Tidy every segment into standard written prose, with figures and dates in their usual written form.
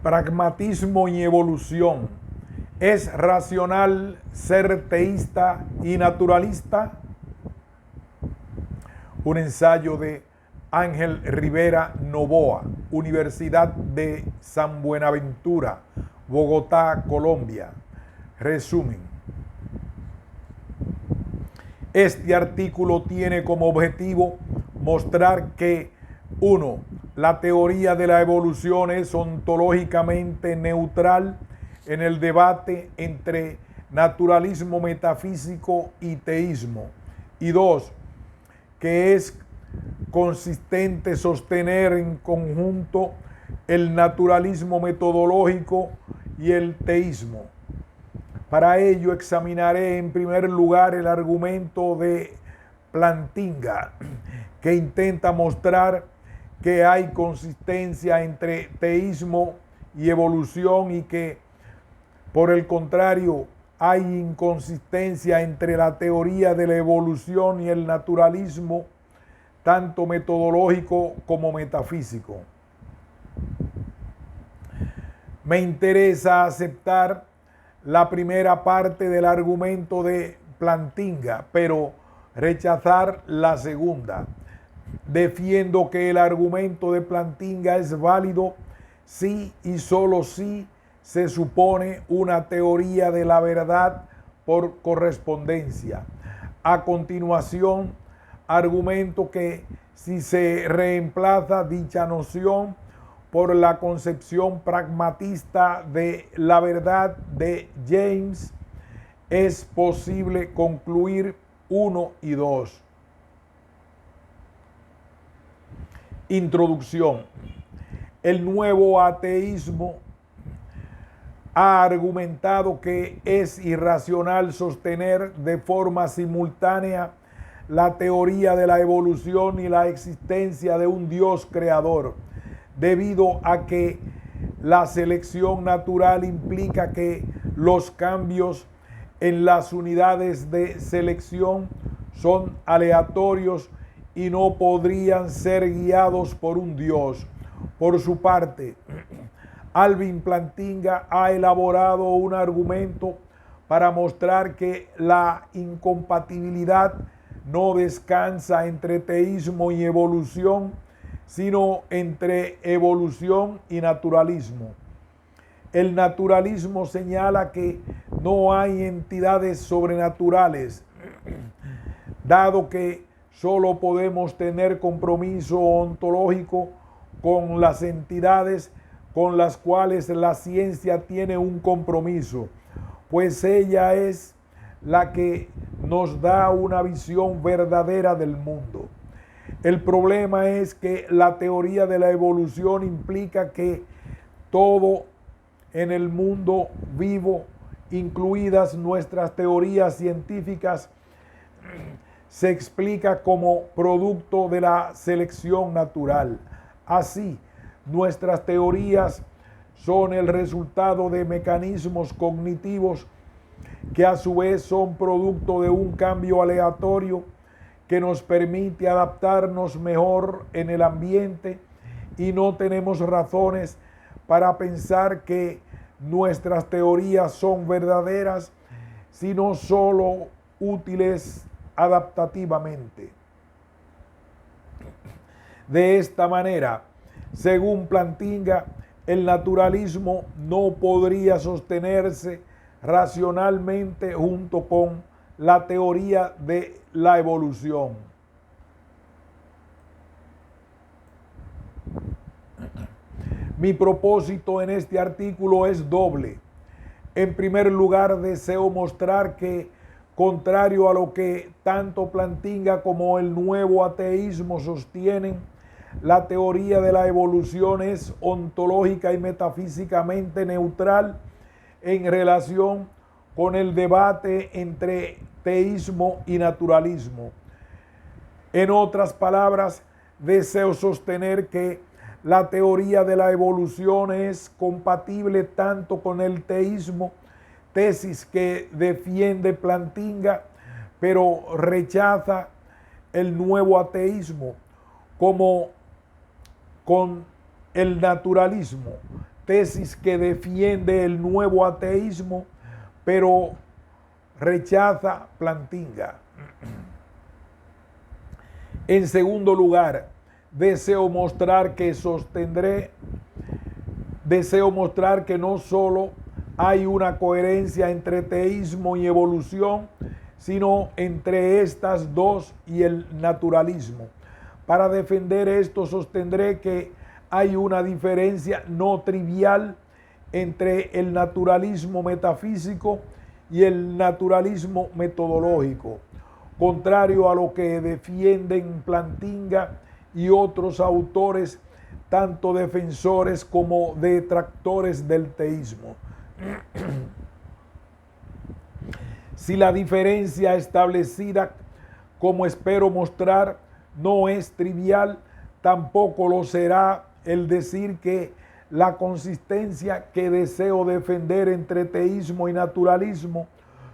Pragmatismo y evolución. ¿Es racional ser teísta y naturalista? Un ensayo de Ángel Rivera Novoa, Universidad de San Buenaventura, Bogotá, Colombia. Resumen. Este artículo tiene como objetivo mostrar que 1. La teoría de la evolución es ontológicamente neutral en el debate entre naturalismo metafísico y teísmo. Y 2. Que es consistente sostener en conjunto el naturalismo metodológico y el teísmo. Para ello examinaré en primer lugar el argumento de Plantinga, que intenta mostrar que hay consistencia entre teísmo y evolución y que, por el contrario, hay inconsistencia entre la teoría de la evolución y el naturalismo, tanto metodológico como metafísico. Me interesa aceptar la primera parte del argumento de Plantinga, pero rechazar la segunda. Defiendo que el argumento de Plantinga es válido si y solo si se supone una teoría de la verdad por correspondencia. A continuación, argumento que si se reemplaza dicha noción por la concepción pragmatista de la verdad de James, es posible concluir 1 y 2. Introducción. El nuevo ateísmo ha argumentado que es irracional sostener de forma simultánea la teoría de la evolución y la existencia de un Dios creador, debido a que la selección natural implica que los cambios en las unidades de selección son aleatorios y no podrían ser guiados por un Dios. Por su parte, Alvin Plantinga ha elaborado un argumento para mostrar que la incompatibilidad no descansa entre teísmo y evolución, sino entre evolución y naturalismo. El naturalismo señala que no hay entidades sobrenaturales, dado que solo podemos tener compromiso ontológico con las entidades con las cuales la ciencia tiene un compromiso, pues ella es la que nos da una visión verdadera del mundo. El problema es que la teoría de la evolución implica que todo en el mundo vivo, incluidas nuestras teorías científicas, se explica como producto de la selección natural. Así, nuestras teorías son el resultado de mecanismos cognitivos que a su vez son producto de un cambio aleatorio que nos permite adaptarnos mejor en el ambiente, y no tenemos razones para pensar que nuestras teorías son verdaderas, sino solo útiles adaptativamente. De esta manera, según Plantinga, el naturalismo no podría sostenerse racionalmente junto con la teoría de la evolución. Mi propósito en este artículo es doble. En primer lugar, deseo mostrar que, contrario a lo que tanto Plantinga como el nuevo ateísmo sostienen, la teoría de la evolución es ontológica y metafísicamente neutral en relación con el debate entre teísmo y naturalismo. En otras palabras, deseo sostener que la teoría de la evolución es compatible tanto con el teísmo, tesis que defiende Plantinga, pero rechaza el nuevo ateísmo, como con el naturalismo, tesis que defiende el nuevo ateísmo, pero rechaza Plantinga. En segundo lugar, deseo mostrar que no solo hay una coherencia entre teísmo y evolución, sino entre estas dos y el naturalismo. Para defender esto, sostendré que hay una diferencia no trivial entre el naturalismo metafísico y el naturalismo metodológico, contrario a lo que defienden Plantinga y otros autores, tanto defensores como detractores del teísmo. Si la diferencia establecida, como espero mostrar, no es trivial, tampoco lo será el decir que la consistencia que deseo defender entre teísmo y naturalismo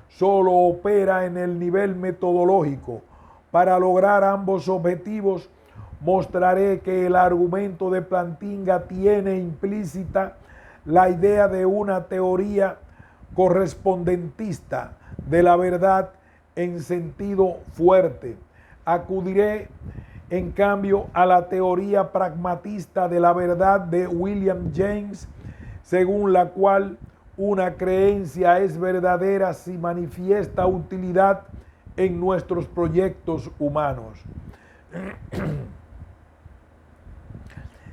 solo opera en el nivel metodológico. Para lograr ambos objetivos, mostraré que el argumento de Plantinga tiene implícita la idea de una teoría correspondentista de la verdad en sentido fuerte. Acudiré, en cambio, a la teoría pragmatista de la verdad de William James, según la cual una creencia es verdadera si manifiesta utilidad en nuestros proyectos humanos.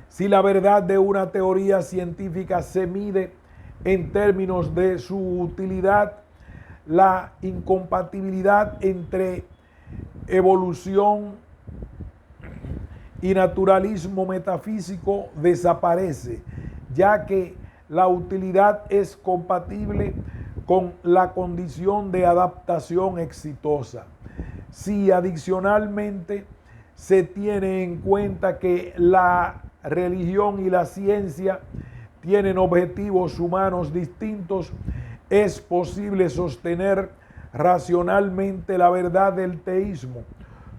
Si la verdad de una teoría científica se mide en términos de su utilidad, la incompatibilidad entre evolución y naturalismo metafísico desaparece, ya que la utilidad es compatible con la condición de adaptación exitosa. Si adicionalmente se tiene en cuenta que la religión y la ciencia tienen objetivos humanos distintos, es posible sostener racionalmente la verdad del teísmo,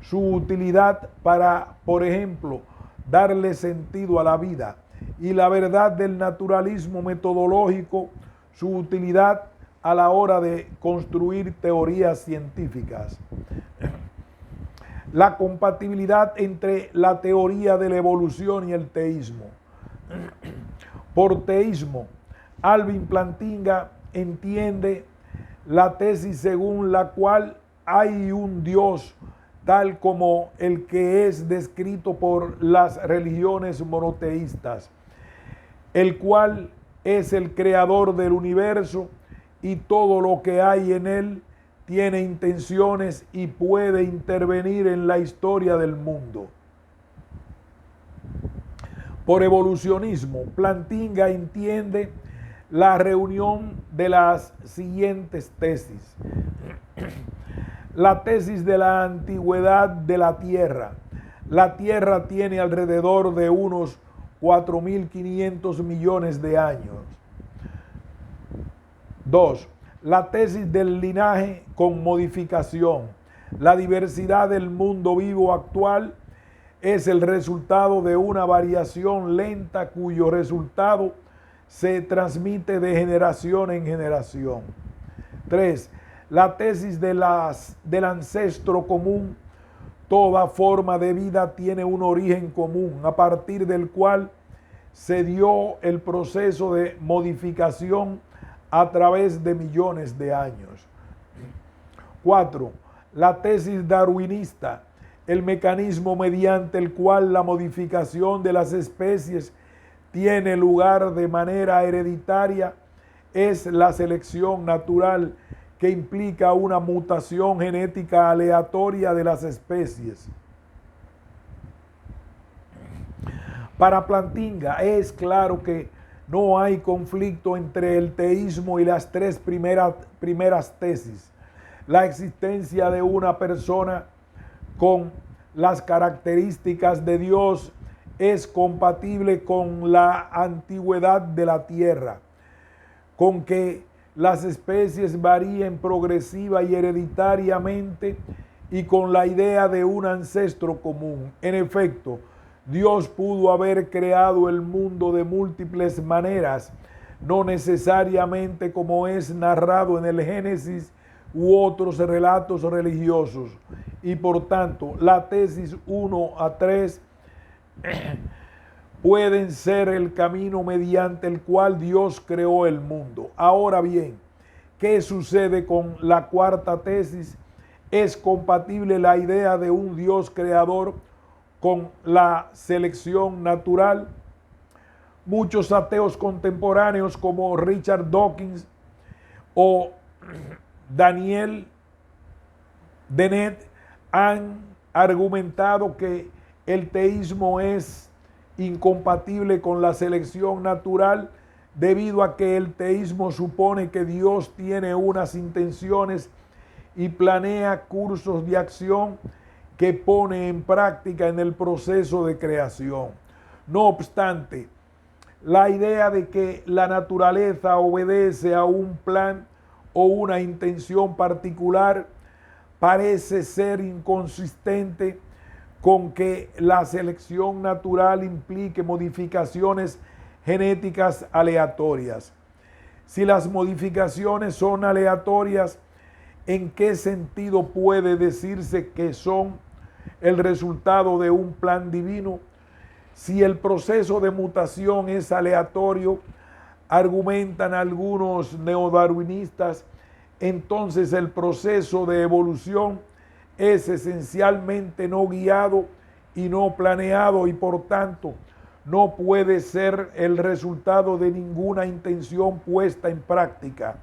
su utilidad para, por ejemplo, darle sentido a la vida, y la verdad del naturalismo metodológico, su utilidad a la hora de construir teorías científicas. La compatibilidad entre la teoría de la evolución y el teísmo. Por teísmo, Alvin Plantinga entiende la tesis según la cual hay un Dios tal como el que es descrito por las religiones monoteístas, el cual es el creador del universo y todo lo que hay en él tiene intenciones y puede intervenir en la historia del mundo. Por evolucionismo, Plantinga entiende la reunión de las siguientes tesis. La tesis de la antigüedad de la Tierra. La Tierra tiene alrededor de unos 4.500 millones de años. 2. La tesis del linaje con modificación. La diversidad del mundo vivo actual es el resultado de una variación lenta cuyo resultado se transmite de generación en generación. 3. La tesis del ancestro común. Toda forma de vida tiene un origen común, a partir del cual se dio el proceso de modificación a través de millones de años. 4. La tesis darwinista. El mecanismo mediante el cual la modificación de las especies tiene lugar de manera hereditaria es la selección natural, que implica una mutación genética aleatoria de las especies. Para Plantinga es claro que no hay conflicto entre el teísmo y las tres primeras tesis. La existencia de una persona con las características de Dios es compatible con la antigüedad de la Tierra, con que las especies varíen progresiva y hereditariamente y con la idea de un ancestro común. En efecto, Dios pudo haber creado el mundo de múltiples maneras, no necesariamente como es narrado en el Génesis u otros relatos religiosos. Y por tanto, la tesis 1 a 3 pueden ser el camino mediante el cual Dios creó el mundo. Ahora bien, ¿qué sucede con la cuarta tesis? ¿Es compatible la idea de un Dios creador con la selección natural? Muchos ateos contemporáneos como Richard Dawkins o Daniel Dennett han argumentado que el teísmo es incompatible con la selección natural debido a que el teísmo supone que Dios tiene unas intenciones y planea cursos de acción que pone en práctica en el proceso de creación. No obstante, la idea de que la naturaleza obedece a un plan o una intención particular parece ser inconsistente con que la selección natural implique modificaciones genéticas aleatorias. Si las modificaciones son aleatorias, ¿en qué sentido puede decirse que son el resultado de un plan divino? Si el proceso de mutación es aleatorio, argumentan algunos neodarwinistas, entonces el proceso de evolución es esencialmente no guiado y no planeado y por tanto no puede ser el resultado de ninguna intención puesta en práctica.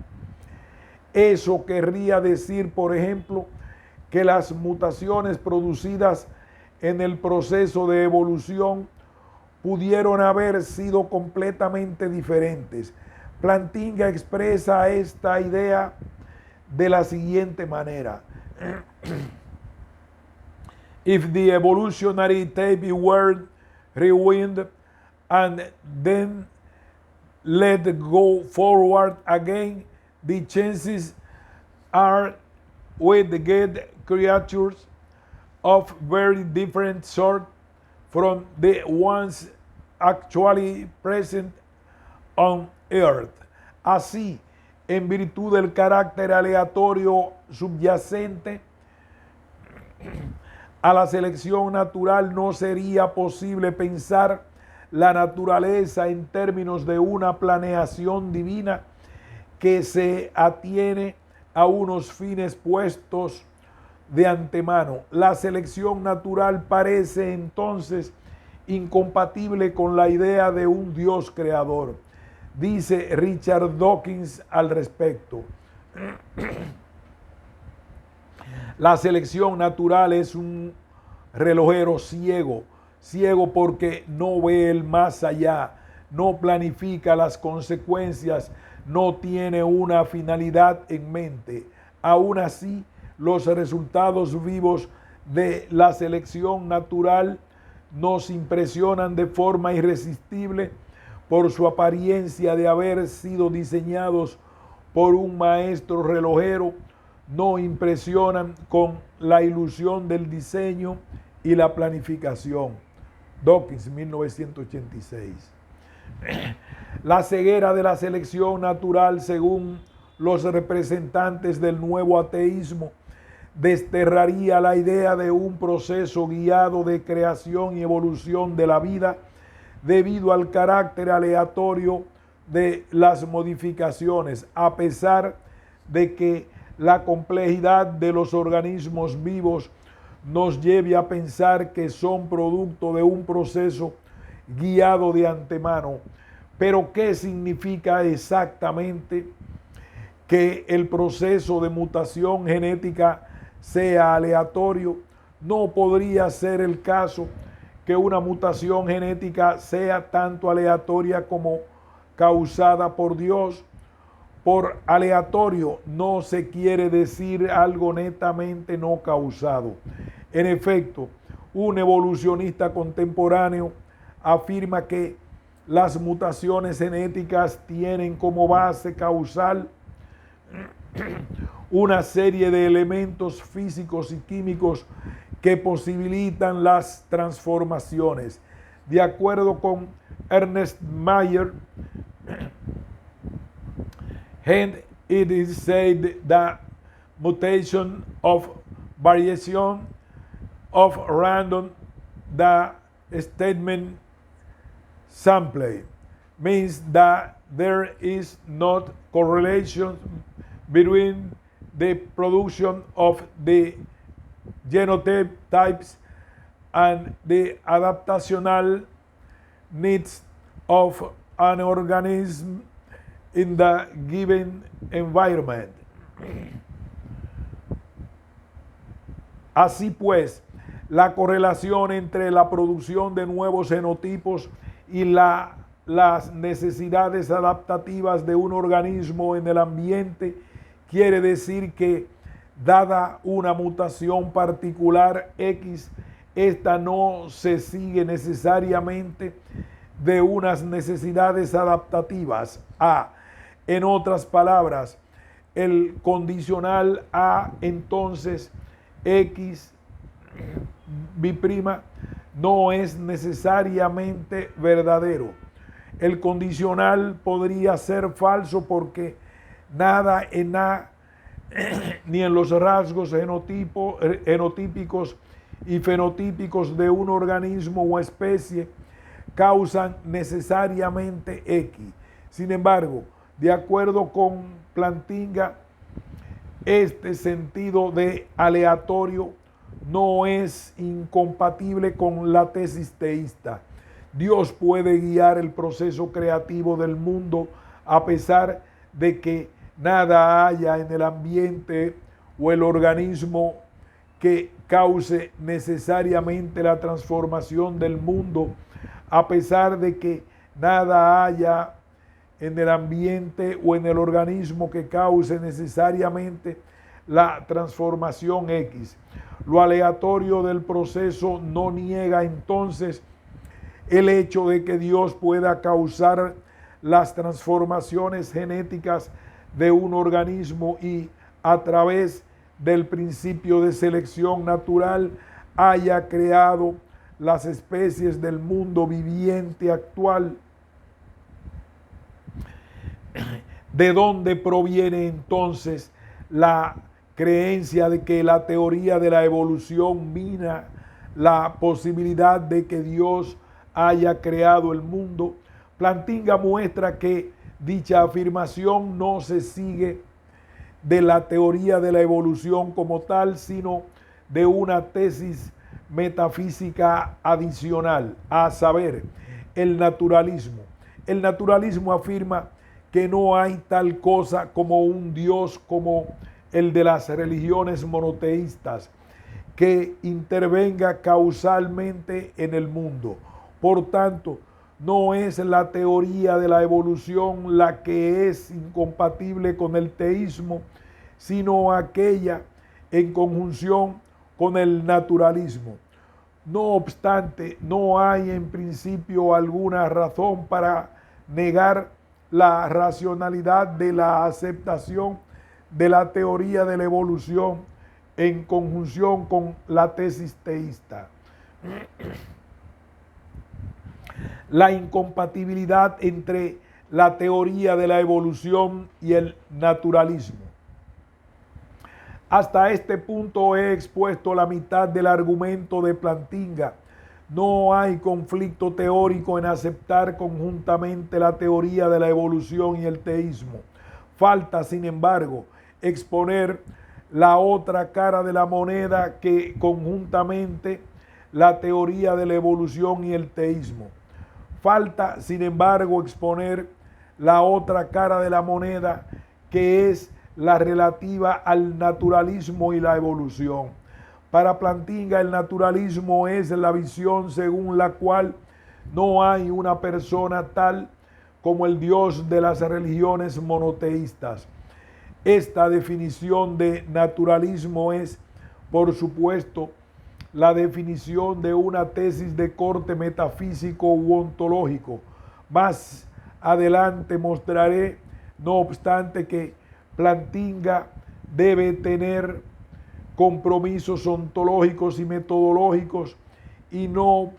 Eso querría decir, por ejemplo, que las mutaciones producidas en el proceso de evolución pudieron haber sido completamente diferentes. Plantinga expresa esta idea de la siguiente manera. If the evolutionary tape were rewind and then let go forward again, the chances are we get creatures of very different sort from the ones actually present on Earth. Así, en virtud del carácter aleatorio subyacente a la selección natural, no sería posible pensar la naturaleza en términos de una planeación divina que se atiene a unos fines puestos de antemano. La selección natural parece entonces incompatible con la idea de un Dios creador. Dice Richard Dawkins al respecto. La selección natural es un relojero ciego, ciego porque no ve el más allá, no planifica las consecuencias, no tiene una finalidad en mente. Aún así, los resultados vivos de la selección natural nos impresionan de forma irresistible por su apariencia de haber sido diseñados por un maestro relojero. No impresionan con la ilusión del diseño y la planificación. Dawkins, 1986. La ceguera de la selección natural, según los representantes del nuevo ateísmo, desterraría la idea de un proceso guiado de creación y evolución de la vida debido al carácter aleatorio de las modificaciones, a pesar de que la complejidad de los organismos vivos nos lleve a pensar que son producto de un proceso guiado de antemano. Pero ¿qué significa exactamente que el proceso de mutación genética sea aleatorio? No podría ser el caso que una mutación genética sea tanto aleatoria como causada por Dios. Por aleatorio no se quiere decir algo netamente no causado. En efecto, un evolucionista contemporáneo afirma que las mutaciones genéticas tienen como base causal una serie de elementos físicos y químicos que posibilitan las transformaciones. De acuerdo con Ernest Mayr, and it is said that mutation of variation of random the statement sample means that there is not correlation between the production of the genotypes and the adaptational needs of an organism in the given environment. Así pues, la correlación entre la producción de nuevos genotipos y las necesidades adaptativas de un organismo en el ambiente quiere decir que, dada una mutación particular X, esta no se sigue necesariamente de unas necesidades adaptativas A. En otras palabras, el condicional A, entonces X B' no es necesariamente verdadero. El condicional podría ser falso porque nada en A ni en los rasgos genotípicos y fenotípicos de un organismo o especie causan necesariamente X. Sin embargo, de acuerdo con Plantinga, este sentido de aleatorio no es incompatible con la tesis teísta. Dios puede guiar el proceso creativo del mundo a pesar de que nada haya en el ambiente o el organismo que cause necesariamente la transformación del mundo, a pesar de que nada haya en el ambiente o en el organismo que cause necesariamente la transformación X. Lo aleatorio del proceso no niega entonces el hecho de que Dios pueda causar las transformaciones genéticas de un organismo y a través del principio de selección natural haya creado las especies del mundo viviente actual. ¿De dónde proviene entonces la creencia de que la teoría de la evolución mina la posibilidad de que Dios haya creado el mundo? Plantinga muestra que dicha afirmación no se sigue de la teoría de la evolución como tal, sino de una tesis metafísica adicional, a saber, el naturalismo. El naturalismo afirma que no hay tal cosa como un Dios como el de las religiones monoteístas, que intervenga causalmente en el mundo. Por tanto, no es la teoría de la evolución la que es incompatible con el teísmo, sino aquella en conjunción con el naturalismo. No obstante, no hay en principio alguna razón para negar la racionalidad de la aceptación de la teoría de la evolución en conjunción con la tesis teísta. La incompatibilidad entre la teoría de la evolución y el naturalismo. Hasta este punto he expuesto la mitad del argumento de Plantinga. No hay conflicto teórico en aceptar conjuntamente la teoría de la evolución y el teísmo. Falta, sin embargo, exponer la otra cara de la moneda, que conjuntamente la teoría de la evolución y el teísmo. Falta, sin embargo, exponer la otra cara de la moneda, que es la relativa al naturalismo y la evolución. Para Plantinga, el naturalismo es la visión según la cual no hay una persona tal como el Dios de las religiones monoteístas. Esta definición de naturalismo es, por supuesto, la definición de una tesis de corte metafísico u ontológico. Más adelante mostraré, no obstante, que Plantinga debe tener compromisos ontológicos y metodológicos y no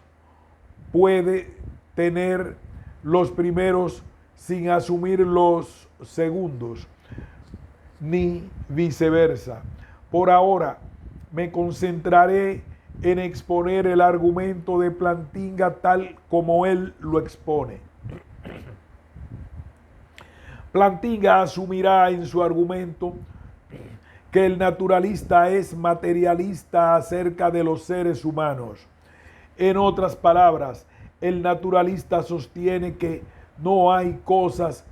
puede tener los primeros sin asumir los segundos, ni viceversa. Por ahora me concentraré en exponer el argumento de Plantinga tal como él lo expone. Plantinga asumirá en su argumento que el naturalista es materialista acerca de los seres humanos. En otras palabras, el naturalista sostiene que no hay cosas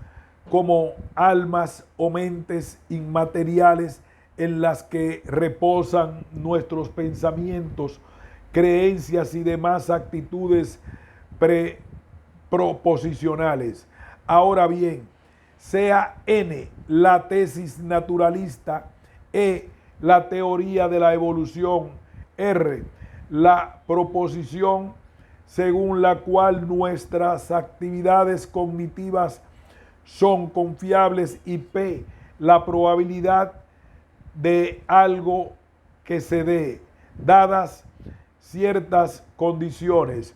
como almas o mentes inmateriales en las que reposan nuestros pensamientos, creencias y demás actitudes proposicionales. Ahora bien, sea N la tesis naturalista, E la teoría de la evolución, R la proposición según la cual nuestras actividades cognitivas son confiables y P la probabilidad de algo que se dé, dadas ciertas condiciones.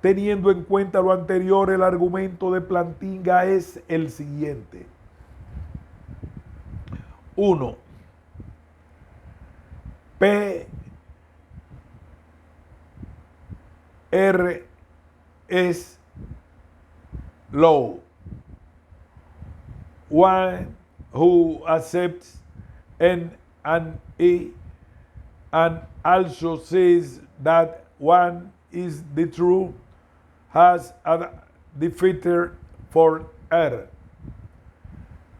Teniendo en cuenta lo anterior, el argumento de Plantinga es el siguiente. 1. P R es low. One who accepts N and E and also says that one is the true has a defeater for R.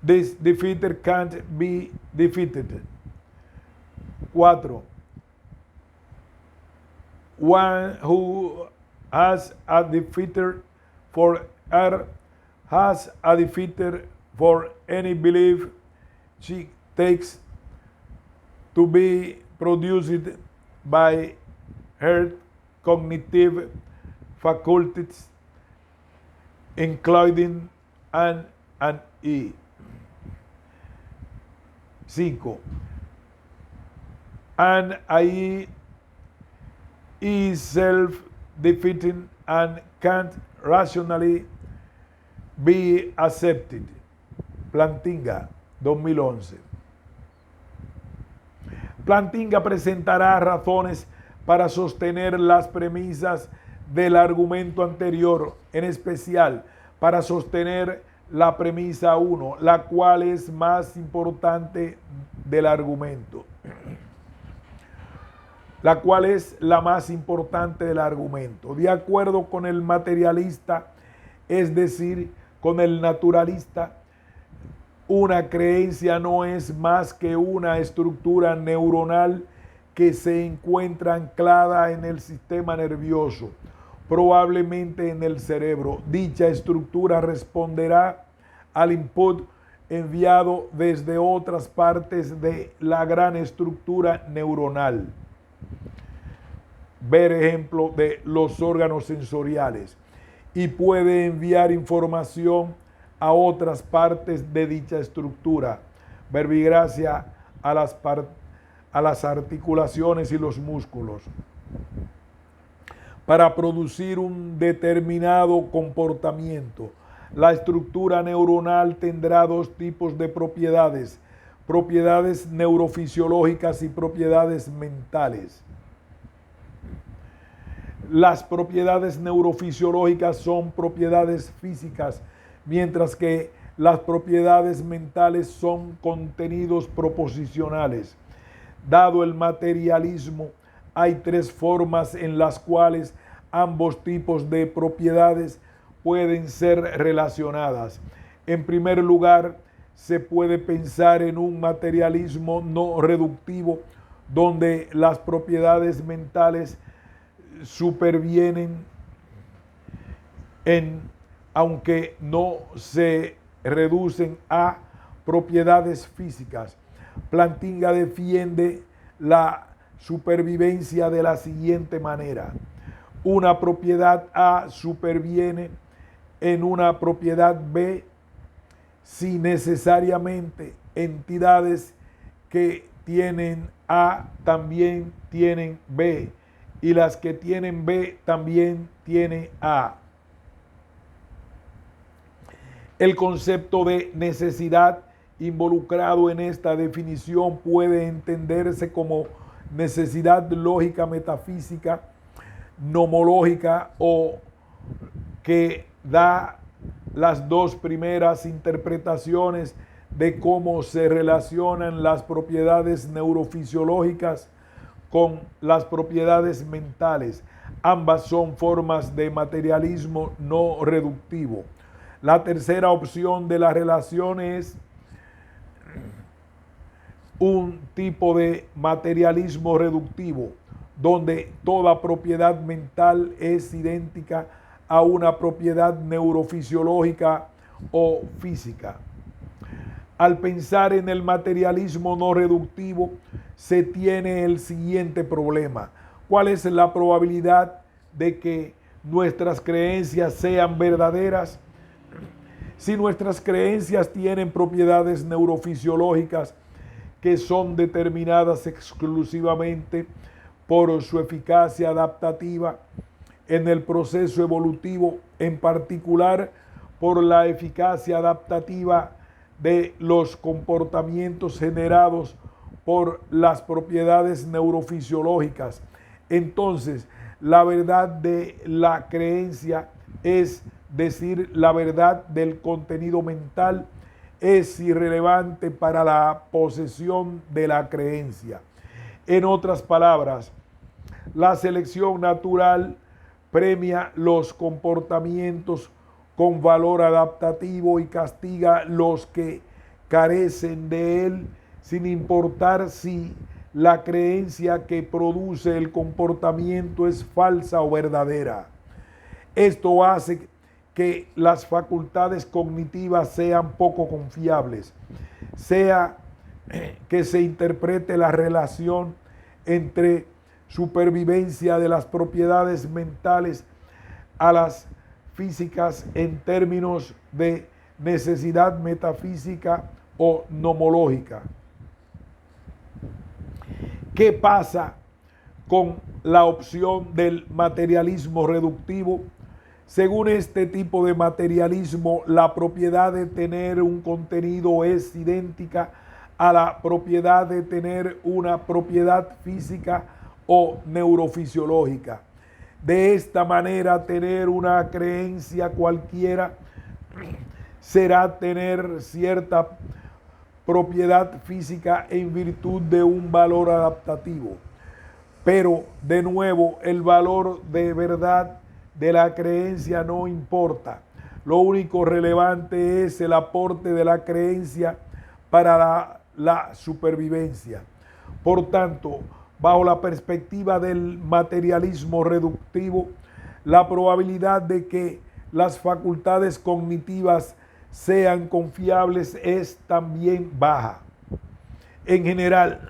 This defeater can't be defeated. 4. One who has a defeater for R has a defeater for any belief she takes to be produced by her cognitive faculties, including N and E. 5. And I is self-defeating and can't rationally be accepted. Plantinga, 2011. Plantinga presentará razones para sostener las premisas del argumento anterior, en especial para sostener la premisa 1, la cual es más importante del argumento. La cual es la más importante del argumento. De acuerdo con el materialista, es decir, con el naturalista, una creencia no es más que una estructura neuronal que se encuentra anclada en el sistema nervioso, probablemente en el cerebro. Dicha estructura responderá al input enviado desde otras partes de la gran estructura neuronal. Ver ejemplo de los órganos sensoriales, y puede enviar información a otras partes de dicha estructura, verbigracia a las articulaciones y los músculos, para producir un determinado comportamiento. La estructura neuronal tendrá dos tipos de propiedades: propiedades neurofisiológicas y propiedades mentales. Las propiedades neurofisiológicas son propiedades físicas, mientras que las propiedades mentales son contenidos proposicionales. Dado el materialismo, hay tres formas en las cuales ambos tipos de propiedades pueden ser relacionadas. En primer lugar, se puede pensar en un materialismo no reductivo, donde las propiedades mentales supervienen aunque no se reducen a propiedades físicas. Plantinga defiende la supervivencia de la siguiente manera: una propiedad A superviene en una propiedad B si necesariamente entidades que tienen A también tienen B, y las que tienen B también tienen A. El concepto de necesidad involucrado en esta definición puede entenderse como necesidad lógica metafísica, nomológica, o que da las dos primeras interpretaciones de cómo se relacionan las propiedades neurofisiológicas con las propiedades mentales. Ambas son formas de materialismo no reductivo. La tercera opción de la relación es un tipo de materialismo reductivo, donde toda propiedad mental es idéntica a una propiedad neurofisiológica o física. Al pensar en el materialismo no reductivo, se tiene el siguiente problema. ¿Cuál es la probabilidad de que nuestras creencias sean verdaderas? Si nuestras creencias tienen propiedades neurofisiológicas que son determinadas exclusivamente por su eficacia adaptativa en el proceso evolutivo, en particular por la eficacia adaptativa de los comportamientos generados por las propiedades neurofisiológicas, entonces la verdad de la creencia, es decir, la verdad del contenido mental, es irrelevante para la posesión de la creencia. En otras palabras, la selección natural premia los comportamientos con valor adaptativo y castiga los que carecen de él, sin importar si la creencia que produce el comportamiento es falsa o verdadera. Esto hace que las facultades cognitivas sean poco confiables, sea que se interprete la relación entre supervivencia de las propiedades mentales a las físicas en términos de necesidad metafísica o nomológica. ¿Qué pasa con la opción del materialismo reductivo? Según este tipo de materialismo, la propiedad de tener un contenido es idéntica a la propiedad de tener una propiedad física o neurofisiológica. De esta manera, tener una creencia cualquiera será tener cierta propiedad física en virtud de un valor adaptativo. Pero, de nuevo, el valor de verdad de la creencia no importa. Lo único relevante es el aporte de la creencia para la supervivencia. Por tanto, bajo la perspectiva del materialismo reductivo, la probabilidad de que las facultades cognitivas sean confiables es también baja. En general,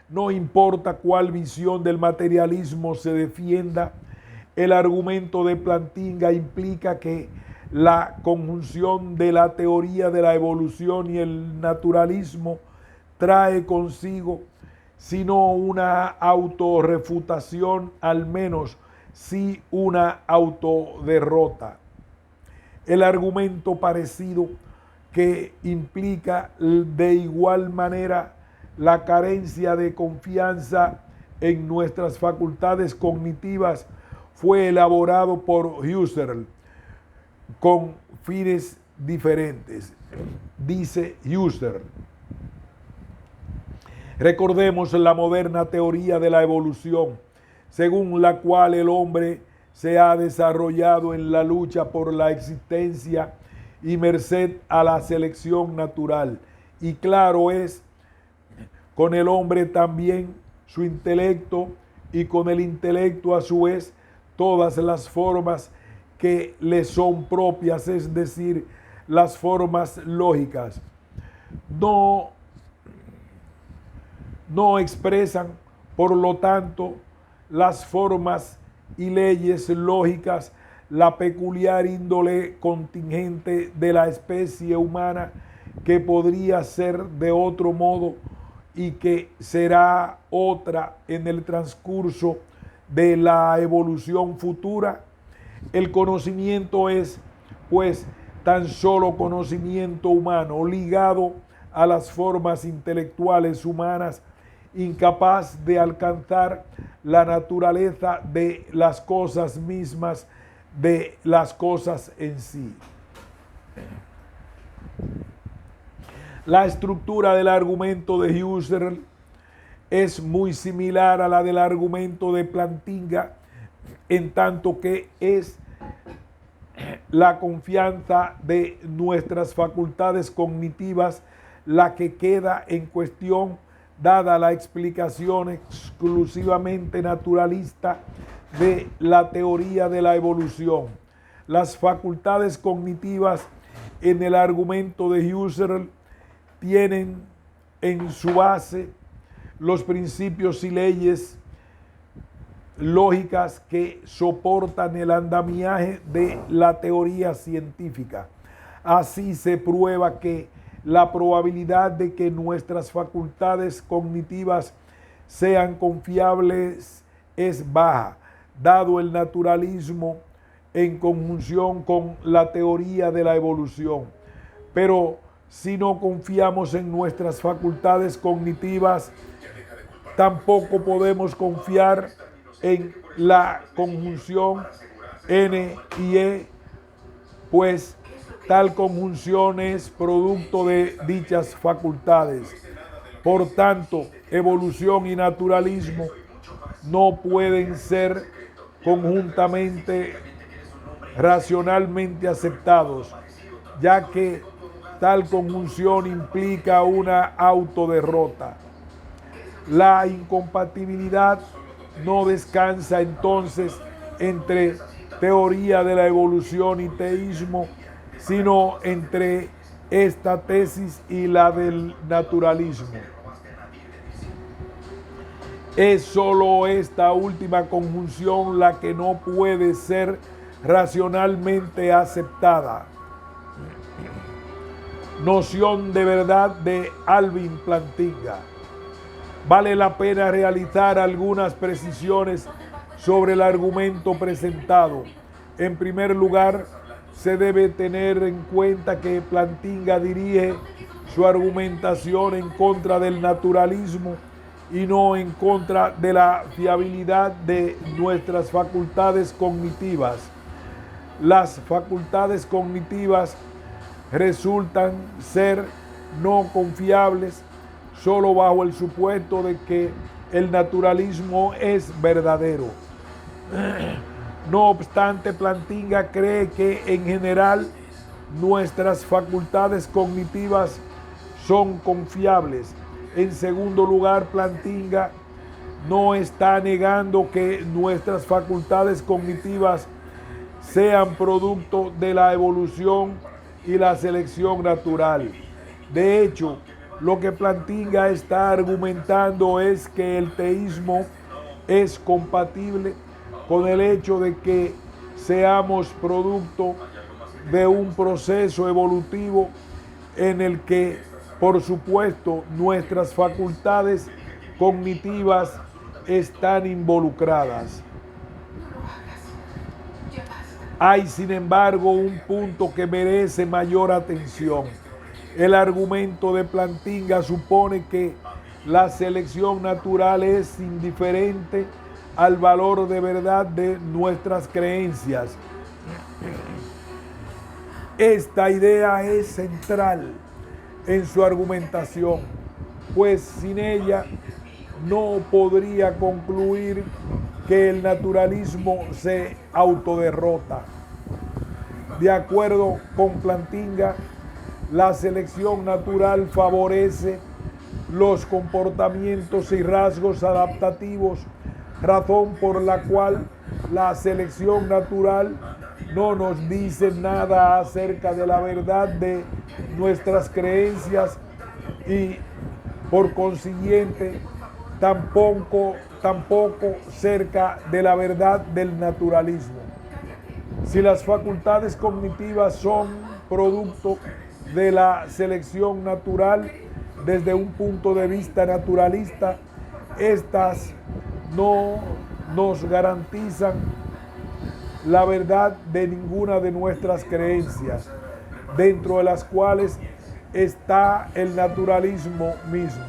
no importa cuál visión del materialismo se defienda, el argumento de Plantinga implica que la conjunción de la teoría de la evolución y el naturalismo trae consigo, si no una autorrefutación, al menos sí una autoderrota. El argumento parecido, que implica de igual manera la carencia de confianza en nuestras facultades cognitivas, fue elaborado por Husserl con fines diferentes. Dice Husserl: recordemos la moderna teoría de la evolución, según la cual el hombre se ha desarrollado en la lucha por la existencia y merced a la selección natural. Y claro es, con el hombre también su intelecto, y con el intelecto a su vez todas las formas que le son propias, es decir, las formas lógicas. No expresan, por lo tanto, las formas y leyes lógicas la peculiar índole contingente de la especie humana, que podría ser de otro modo y que será otra en el transcurso de la evolución futura. El conocimiento es, pues, tan solo conocimiento humano ligado a las formas intelectuales humanas, incapaz de alcanzar la naturaleza de las cosas mismas, de las cosas en sí. La estructura del argumento de Husserl es muy similar a la del argumento de Plantinga, en tanto que es la confianza de nuestras facultades cognitivas la que queda en cuestión, dada la explicación exclusivamente naturalista de la teoría de la evolución. Las facultades cognitivas en el argumento de Husserl tienen en su base los principios y leyes lógicas que soportan el andamiaje de la teoría científica. Así se prueba que la probabilidad de que nuestras facultades cognitivas sean confiables es baja, dado el naturalismo en conjunción con la teoría de la evolución. Pero si no confiamos en nuestras facultades cognitivas, tampoco podemos confiar en la conjunción N y E, pues tal conjunción es producto de dichas facultades. Por tanto, evolución y naturalismo no pueden ser conjuntamente racionalmente aceptados, ya que tal conjunción implica una autoderrota. La incompatibilidad no descansa entonces entre teoría de la evolución y teísmo, sino entre esta tesis y la del naturalismo. Es sólo esta última conjunción la que no puede ser racionalmente aceptada. Noción de verdad de Alvin Plantinga. Vale la pena realizar algunas precisiones sobre el argumento presentado. En primer lugar, se debe tener en cuenta que Plantinga dirige su argumentación en contra del naturalismo y no en contra de la fiabilidad de nuestras facultades cognitivas. Las facultades cognitivas resultan ser no confiables solo bajo el supuesto de que el naturalismo es verdadero. No obstante, Plantinga cree que en general nuestras facultades cognitivas son confiables. En segundo lugar, Plantinga no está negando que nuestras facultades cognitivas sean producto de la evolución y la selección natural. De hecho, lo que Plantinga está argumentando es que el teísmo es compatible con el hecho de que seamos producto de un proceso evolutivo en el que, por supuesto, nuestras facultades cognitivas están involucradas. Hay, sin embargo, un punto que merece mayor atención. El argumento de Plantinga supone que la selección natural es indiferente al valor de verdad de nuestras creencias. Esta idea es central en su argumentación, pues sin ella no podría concluir que el naturalismo se autoderrota. De acuerdo con Plantinga, la selección natural favorece los comportamientos y rasgos adaptativos, razón por la cual la selección natural no nos dice nada acerca de la verdad de nuestras creencias y, por consiguiente, tampoco cerca de la verdad del naturalismo. Si las facultades cognitivas son producto de la selección natural, desde un punto de vista naturalista, estas no nos garantizan la verdad de ninguna de nuestras creencias, dentro de las cuales está el naturalismo mismo.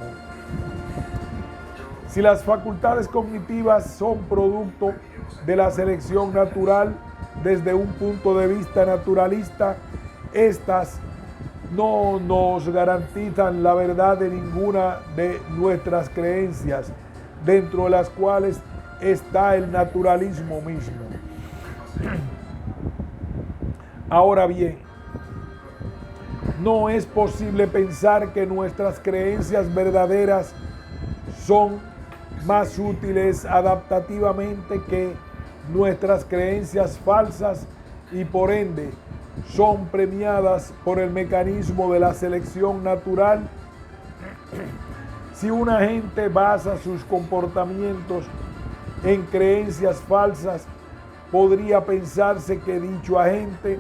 Si las facultades cognitivas son producto de la selección natural desde un punto de vista naturalista, estas no nos garantizan la verdad de ninguna de nuestras creencias, dentro de las cuales está el naturalismo mismo. Ahora bien, no es posible pensar que nuestras creencias verdaderas son más útiles adaptativamente que nuestras creencias falsas y por ende son premiadas por el mecanismo de la selección natural. Si una gente basa sus comportamientos en creencias falsas, podría pensarse que dicho agente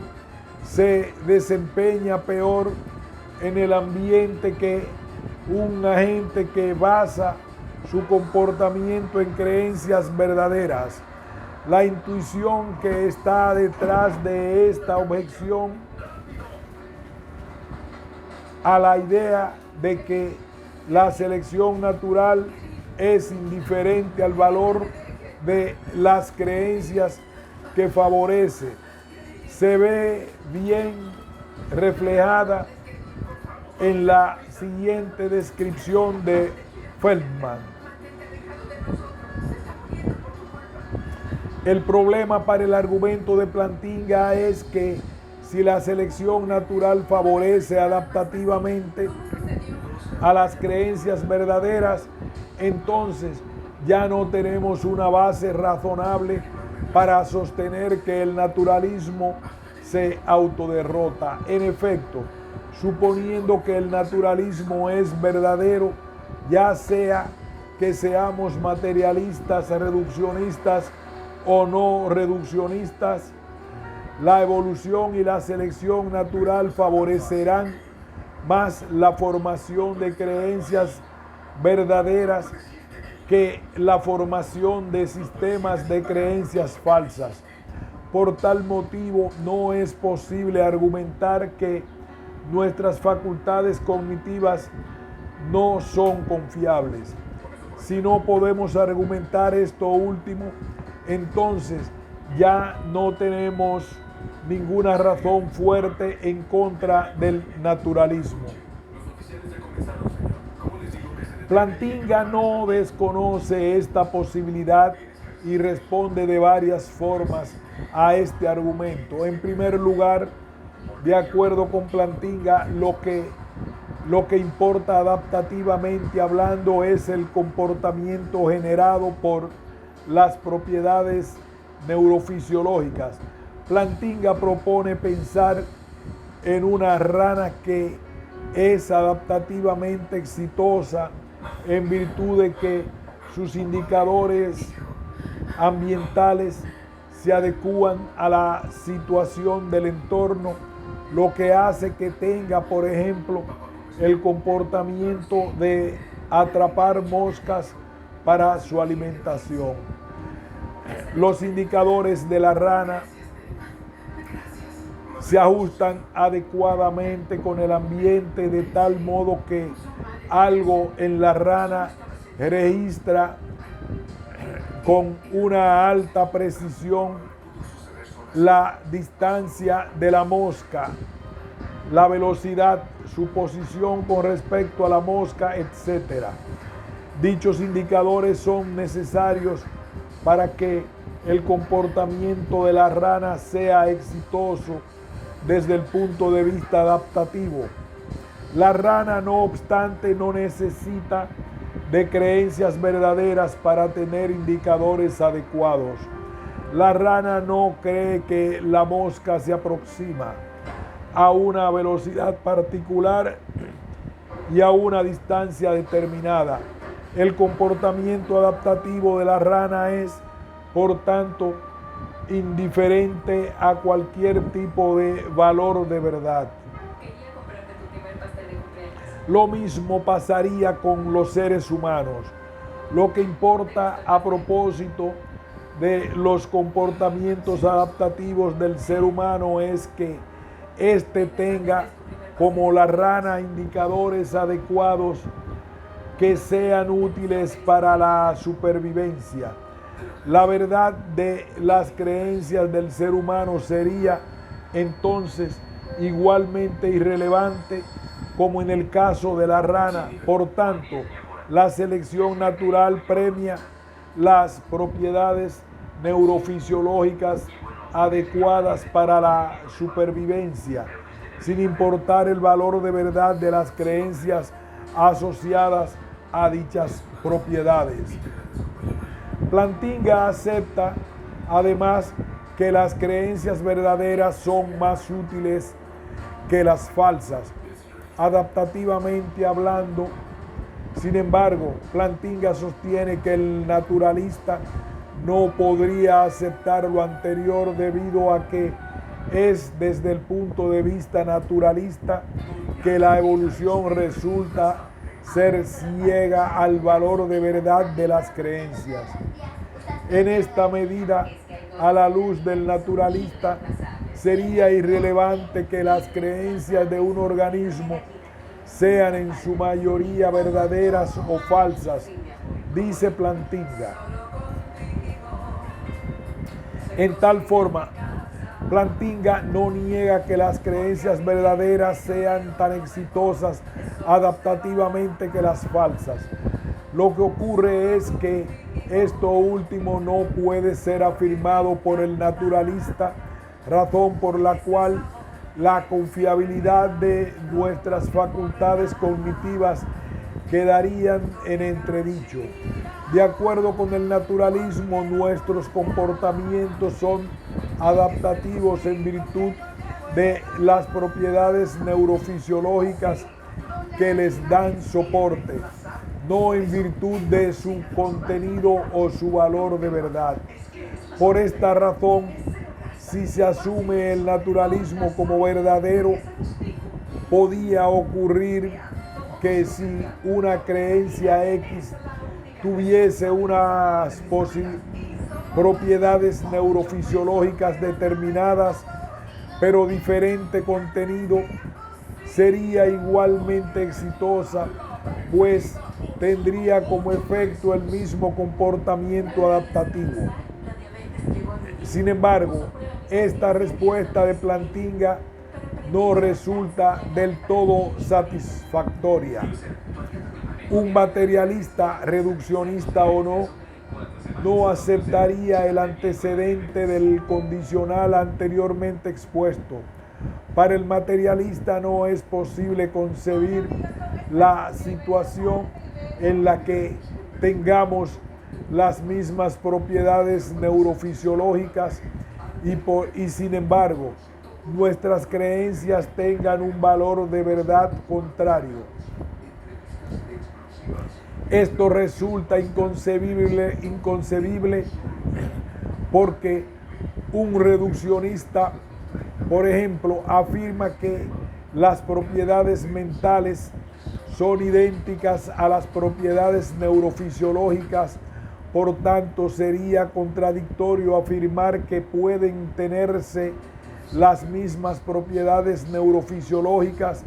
se desempeña peor en el ambiente que un agente que basa su comportamiento en creencias verdaderas. La intuición que está detrás de esta objeción a la idea de que la selección natural es indiferente al valor de las creencias que favorece, se ve bien reflejada en la siguiente descripción de Feldman. El problema para el argumento de Plantinga es que si la selección natural favorece adaptativamente a las creencias verdaderas, entonces ya no tenemos una base razonable para sostener que el naturalismo se autoderrota. En efecto, suponiendo que el naturalismo es verdadero, ya sea que seamos materialistas, reduccionistas o no reduccionistas, la evolución y la selección natural favorecerán más la formación de creencias verdaderas que la formación de sistemas de creencias falsas. Por tal motivo, no es posible argumentar que nuestras facultades cognitivas no son confiables. Si no podemos argumentar esto último, entonces ya no tenemos ninguna razón fuerte en contra del naturalismo. Plantinga no desconoce esta posibilidad y responde de varias formas a este argumento. En primer lugar, de acuerdo con Plantinga, lo que importa adaptativamente hablando es el comportamiento generado por las propiedades neurofisiológicas. Plantinga propone pensar en una rana que es adaptativamente exitosa en virtud de que sus indicadores ambientales se adecúan a la situación del entorno, lo que hace que tenga, por ejemplo, el comportamiento de atrapar moscas para su alimentación. Los indicadores de la rana se ajustan adecuadamente con el ambiente de tal modo que algo en la rana registra con una alta precisión la distancia de la mosca, la velocidad, su posición con respecto a la mosca, etc. Dichos indicadores son necesarios para que el comportamiento de la rana sea exitoso desde el punto de vista adaptativo. La rana, no obstante, no necesita de creencias verdaderas para tener indicadores adecuados. La rana no cree que la mosca se aproxima a una velocidad particular y a una distancia determinada. El comportamiento adaptativo de la rana es, por tanto, indiferente a cualquier tipo de valor de verdad. Lo mismo pasaría con los seres humanos. Lo que importa a propósito de los comportamientos adaptativos del ser humano es que éste tenga, como la rana, indicadores adecuados que sean útiles para la supervivencia. La verdad de las creencias del ser humano sería entonces igualmente irrelevante como en el caso de la rana. Por tanto, la selección natural premia las propiedades neurofisiológicas adecuadas para la supervivencia, sin importar el valor de verdad de las creencias asociadas a dichas propiedades. Plantinga acepta además que las creencias verdaderas son más útiles que las falsas, adaptativamente hablando. Sin embargo, Plantinga sostiene que el naturalista no podría aceptar lo anterior debido a que es desde el punto de vista naturalista que la evolución resulta ser ciega al valor de verdad de las creencias. En esta medida, a la luz del naturalista, sería irrelevante que las creencias de un organismo sean en su mayoría verdaderas o falsas, dice Plantinga. En tal forma, Plantinga no niega que las creencias verdaderas sean tan exitosas adaptativamente que las falsas. Lo que ocurre es que esto último no puede ser afirmado por el naturalista, razón por la cual la confiabilidad de nuestras facultades cognitivas quedarían en entredicho. De acuerdo con el naturalismo, nuestros comportamientos son adaptativos en virtud de las propiedades neurofisiológicas que les dan soporte, no en virtud de su contenido o su valor de verdad. Por esta razón, si se asume el naturalismo como verdadero, podía ocurrir que si una creencia X tuviese unas propiedades neurofisiológicas determinadas, pero diferente contenido, sería igualmente exitosa, pues tendría como efecto el mismo comportamiento adaptativo. Sin embargo, esta respuesta de Plantinga no resulta del todo satisfactoria. Un materialista, reduccionista o no aceptaría el antecedente del condicional anteriormente expuesto. Para el materialista no es posible concebir la situación en la que tengamos las mismas propiedades neurofisiológicas y sin embargo nuestras creencias tengan un valor de verdad contrario. Esto resulta inconcebible porque un reduccionista, por ejemplo, afirma que las propiedades mentales son idénticas a las propiedades neurofisiológicas. Por tanto, sería contradictorio afirmar que pueden tenerse las mismas propiedades neurofisiológicas,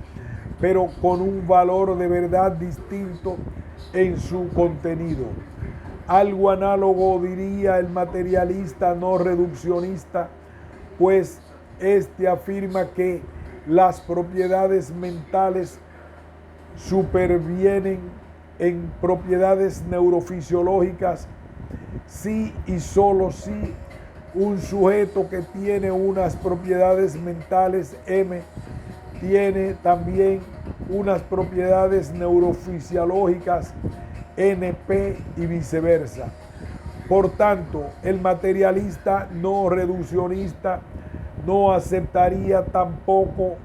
pero con un valor de verdad distinto en su contenido. Algo análogo diría el materialista no reduccionista, pues este afirma que las propiedades mentales supervienen en propiedades neurofisiológicas si y solo si un sujeto que tiene unas propiedades mentales M tiene también unas propiedades neurofisiológicas NP y viceversa. Por tanto, el materialista no reduccionista no aceptaría tampoco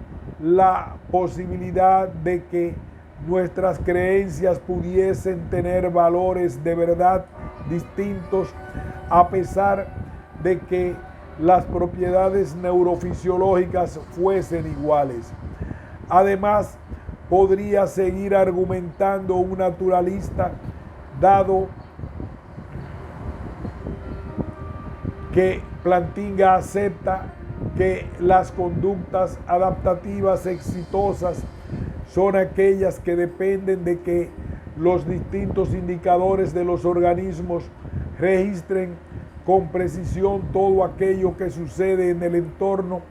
la posibilidad de que nuestras creencias pudiesen tener valores de verdad distintos a pesar de que las propiedades neurofisiológicas fuesen iguales. Además, podría seguir argumentando un naturalista, dado que Plantinga acepta que las conductas adaptativas exitosas son aquellas que dependen de que los distintos indicadores de los organismos registren con precisión todo aquello que sucede en el entorno.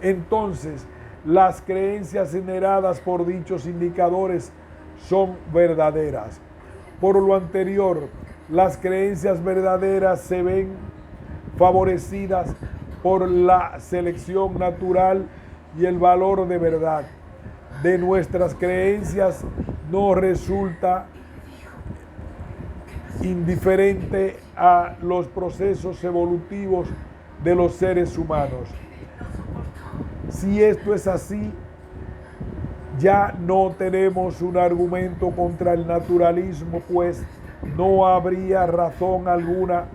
Entonces, las creencias generadas por dichos indicadores son verdaderas. Por lo anterior, las creencias verdaderas se ven favorecidas por la selección natural y el valor de verdad de nuestras creencias no resulta indiferente a los procesos evolutivos de los seres humanos. Si esto es así, ya no tenemos un argumento contra el naturalismo, pues no habría razón alguna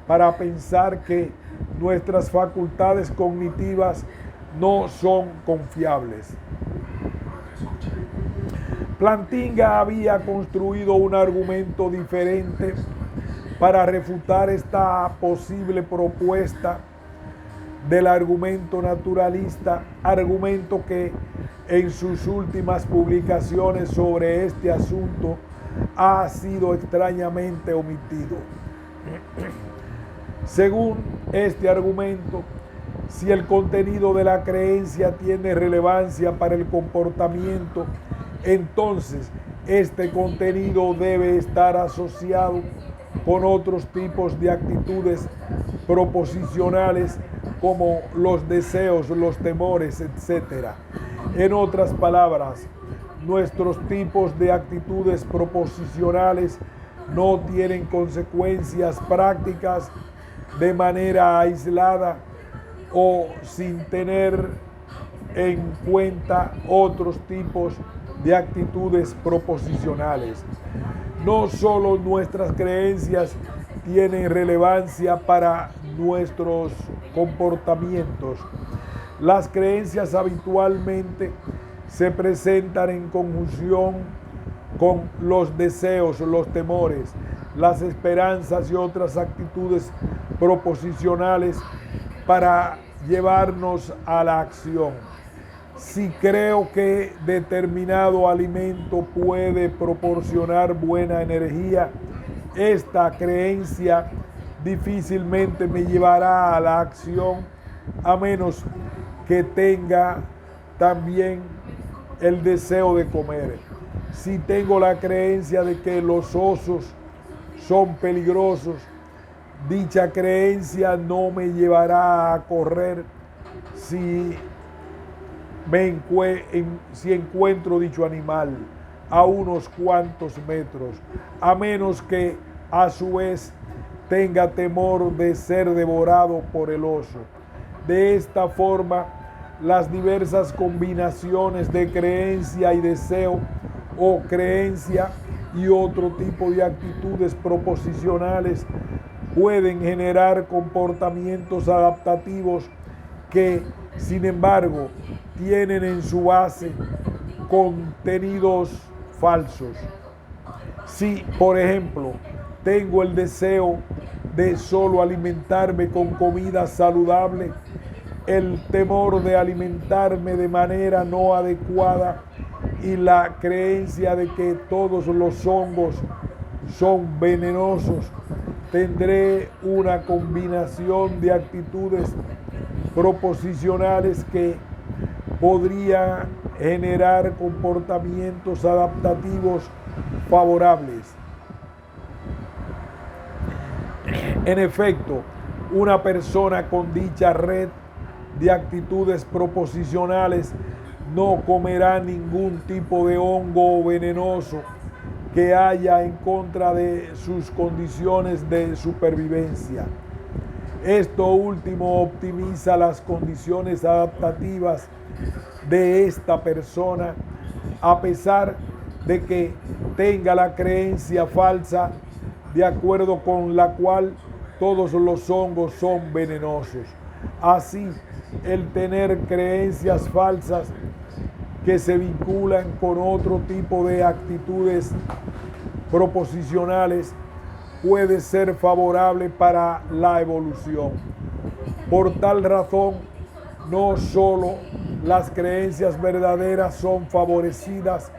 para pensar que nuestras facultades cognitivas no son confiables. Plantinga había construido un argumento diferente para refutar esta posible propuesta del argumento naturalista, argumento que en sus últimas publicaciones sobre este asunto ha sido extrañamente omitido. Según este argumento, si el contenido de la creencia tiene relevancia para el comportamiento, entonces este contenido debe estar asociado con otros tipos de actitudes proposicionales como los deseos, los temores, etc. En otras palabras, nuestros tipos de actitudes proposicionales no tienen consecuencias prácticas de manera aislada o sin tener en cuenta otros tipos de actitudes proposicionales. No solo nuestras creencias tienen relevancia para nuestros comportamientos. Las creencias habitualmente se presentan en conjunción con los deseos, los temores, las esperanzas y otras actitudes proposicionales para llevarnos a la acción. Si creo que determinado alimento puede proporcionar buena energía, esta creencia difícilmente me llevará a la acción, a menos que tenga también el deseo de comer. Si tengo la creencia de que los osos son peligrosos, dicha creencia no me llevará a correr si encuentro dicho animal a unos cuantos metros, a menos que a su vez tenga temor de ser devorado por el oso. De esta forma, las diversas combinaciones de creencia y deseo, o creencia y otro tipo de actitudes proposicionales, pueden generar comportamientos adaptativos que, sin embargo, tienen en su base contenidos falsos. Si, por ejemplo, tengo el deseo de solo alimentarme con comida saludable, el temor de alimentarme de manera no adecuada y la creencia de que todos los hongos son venenosos, tendré una combinación de actitudes proposicionales que podría generar comportamientos adaptativos favorables. En efecto, una persona con dicha red de actitudes proposicionales no comerá ningún tipo de hongo venenoso que haya en contra de sus condiciones de supervivencia. Esto último optimiza las condiciones adaptativas de esta persona, a pesar de que tenga la creencia falsa de acuerdo con la cual todos los hongos son venenosos. Así, el tener creencias falsas que se vinculan con otro tipo de actitudes proposicionales puede ser favorable para la evolución. Por tal razón, no solo las creencias verdaderas son favorecidas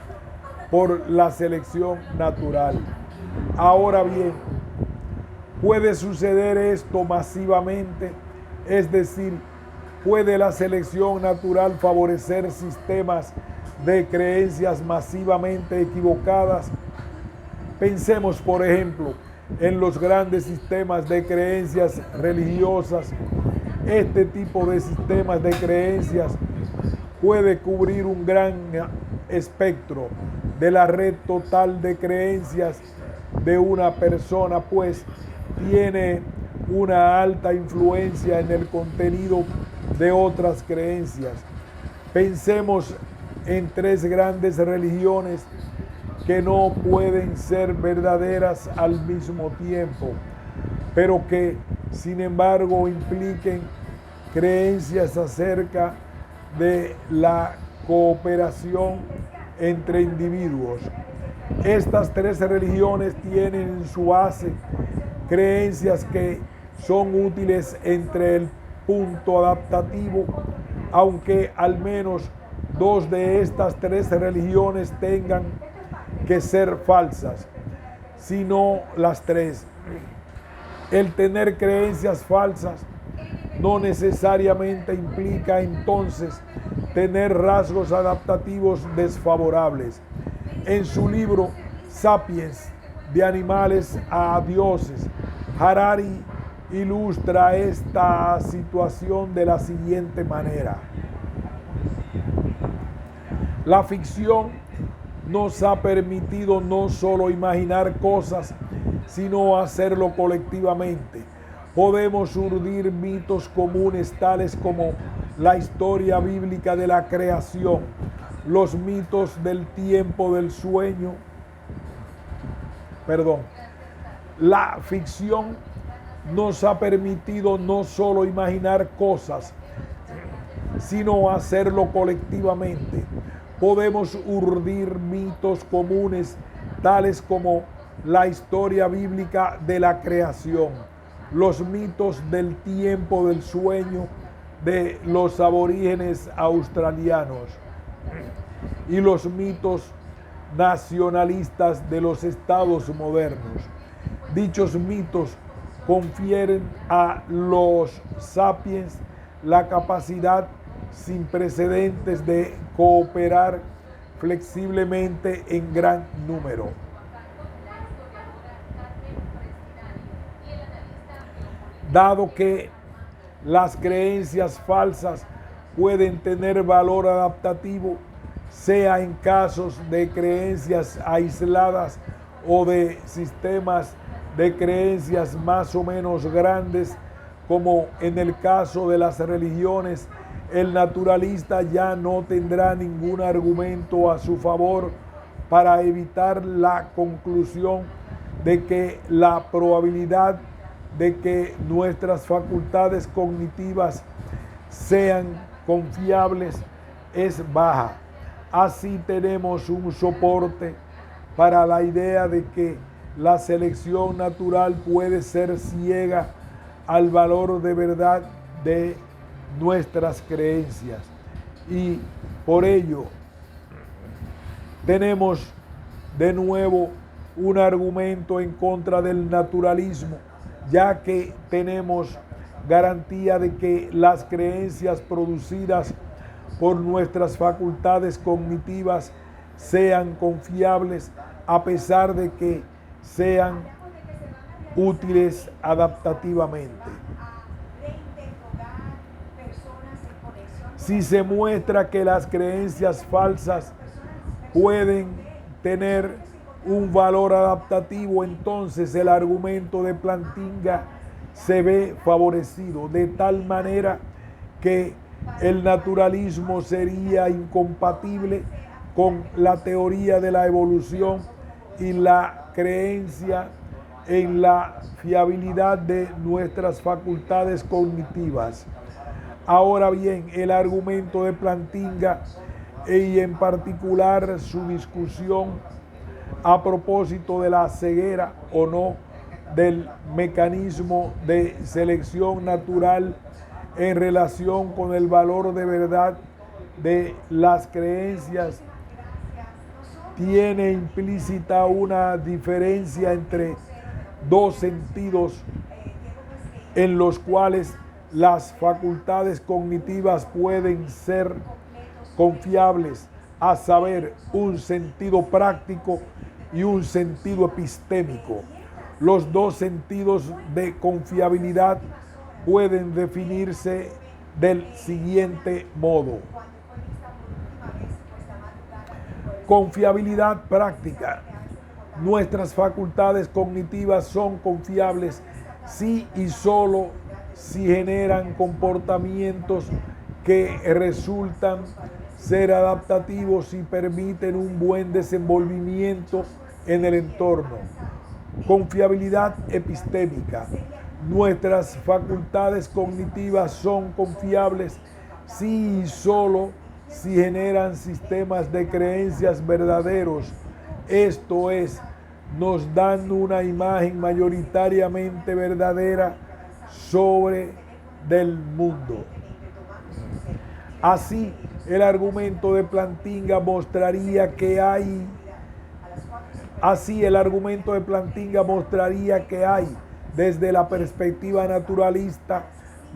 por la selección natural. Ahora bien, puede suceder esto masivamente, es decir, puede la selección natural favorecer sistemas de creencias masivamente equivocadas. Pensemos, por ejemplo, en los grandes sistemas de creencias religiosas. Este tipo de sistemas de creencias puede cubrir un gran espectro de la red total de creencias de una persona, pues tiene una alta influencia en el contenido de otras creencias. Pensemos en tres grandes religiones que no pueden ser verdaderas al mismo tiempo, pero que sin embargo impliquen creencias acerca de la cooperación entre individuos. Estas tres religiones tienen en su base creencias que son útiles entre el punto adaptativo, aunque al menos dos de estas tres religiones tengan que ser falsas, si no las tres. El tener creencias falsas no necesariamente implica entonces tener rasgos adaptativos desfavorables. En su libro Sapiens, de animales a dioses, Harari ilustra esta situación de la siguiente manera. La ficción nos ha permitido no solo imaginar cosas, sino hacerlo colectivamente. Podemos urdir mitos comunes tales como la historia bíblica de la creación, los mitos del tiempo del sueño. La ficción nos ha permitido no solo imaginar cosas, sino hacerlo colectivamente. Podemos urdir mitos comunes tales como la historia bíblica de la creación, los mitos del tiempo del sueño de los aborígenes australianos y los mitos nacionalistas de los estados modernos. Dichos mitos confieren a los sapiens la capacidad sin precedentes de cooperar flexiblemente en gran número. Dado que las creencias falsas pueden tener valor adaptativo, sea en casos de creencias aisladas o de sistemas de creencias más o menos grandes, como en el caso de las religiones, el naturalista ya no tendrá ningún argumento a su favor para evitar la conclusión de que la probabilidad de que nuestras facultades cognitivas sean confiables es baja. Así tenemos un soporte para la idea de que la selección natural puede ser ciega al valor de verdad de nuestras creencias. Y por ello tenemos de nuevo un argumento en contra del naturalismo, ya que tenemos garantía de que las creencias producidas por nuestras facultades cognitivas sean confiables, a pesar de que sean útiles adaptativamente. Si se muestra que las creencias falsas pueden tener un valor adaptativo, entonces el argumento de Plantinga se ve favorecido, de tal manera que el naturalismo sería incompatible con la teoría de la evolución y la creencia en la fiabilidad de nuestras facultades cognitivas. Ahora bien, el argumento de Plantinga y en particular su discusión a propósito de la ceguera o no del mecanismo de selección natural en relación con el valor de verdad de las creencias, tiene implícita una diferencia entre dos sentidos en los cuales las facultades cognitivas pueden ser confiables, a saber, un sentido práctico y un sentido epistémico. Los dos sentidos de confiabilidad pueden definirse del siguiente modo. Confiabilidad práctica. Nuestras facultades cognitivas son confiables si y solo si generan comportamientos que resultan ser adaptativos y permiten un buen desenvolvimiento en el entorno. Confiabilidad epistémica. Nuestras facultades cognitivas son confiables si y solo si generan sistemas de creencias verdaderos, esto es, nos dan una imagen mayoritariamente verdadera sobre del mundo. Así, el argumento de Plantinga mostraría que hay desde la perspectiva naturalista,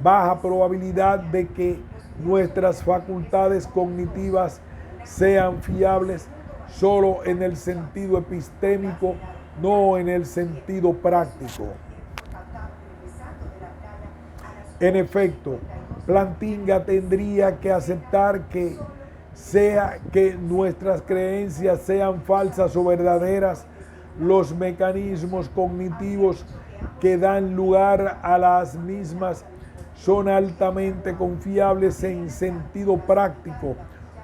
baja probabilidad de que nuestras facultades cognitivas sean fiables solo en el sentido epistémico, no en el sentido práctico. En efecto, Plantinga tendría que aceptar que sea que nuestras creencias sean falsas o verdaderas, los mecanismos cognitivos que dan lugar a las mismas son altamente confiables en sentido práctico,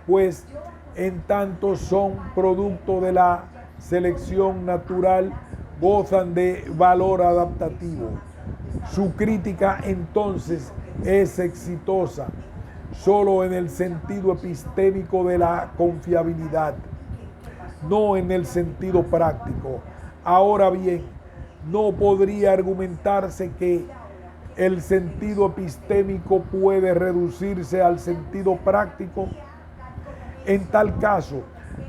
pues en tanto son producto de la selección natural, gozan de valor adaptativo. Su crítica entonces es exitosa solo en el sentido epistémico de la confiabilidad, no en el sentido práctico. Ahora bien, no podría argumentarse que el sentido epistémico puede reducirse al sentido práctico. En tal caso,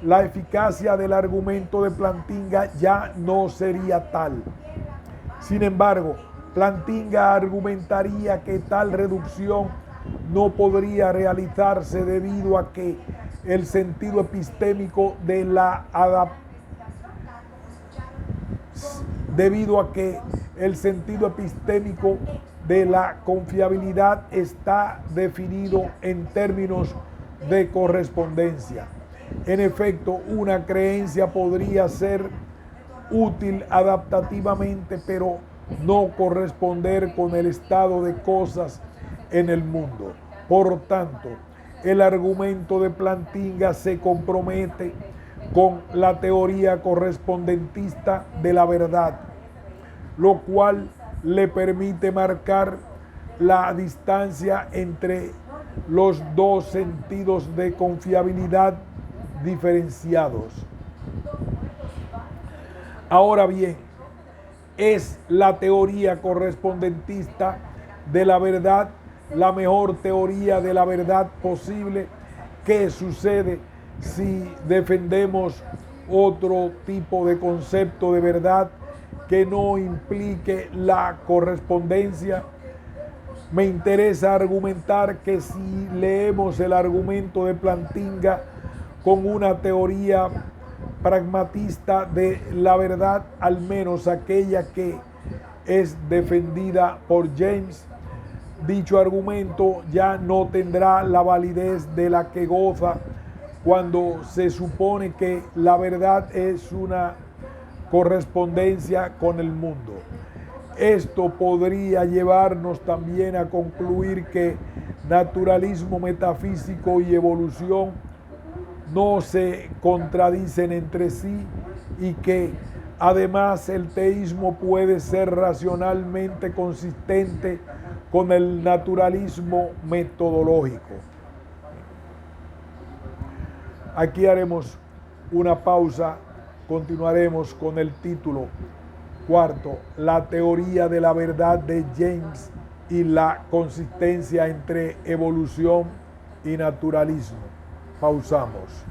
la eficacia del argumento de Plantinga ya no sería tal. Sin embargo, Plantinga argumentaría que tal reducción no podría realizarse debido a que el sentido epistémico de la confiabilidad está definido en términos de correspondencia. En efecto, una creencia podría ser útil adaptativamente, pero no corresponder con el estado de cosas en el mundo. Por tanto, el argumento de Plantinga se compromete con la teoría correspondentista de la verdad, lo cual le permite marcar la distancia entre los dos sentidos de confiabilidad diferenciados. Ahora bien, ¿es la teoría correspondentista de la verdad la mejor teoría de la verdad posible? ¿Qué sucede si defendemos otro tipo de concepto de verdad que no implique la correspondencia? Me interesa argumentar que si leemos el argumento de Plantinga con una teoría pragmatista de la verdad, al menos aquella que es defendida por James, dicho argumento ya no tendrá la validez de la que goza cuando se supone que la verdad es una correspondencia con el mundo. Esto podría llevarnos también a concluir que naturalismo metafísico y evolución no se contradicen entre sí y que además el teísmo puede ser racionalmente consistente con el naturalismo metodológico. Aquí haremos una pausa, continuaremos con el título cuarto, la teoría de la verdad de James y la consistencia entre evolución y naturalismo. Pausamos.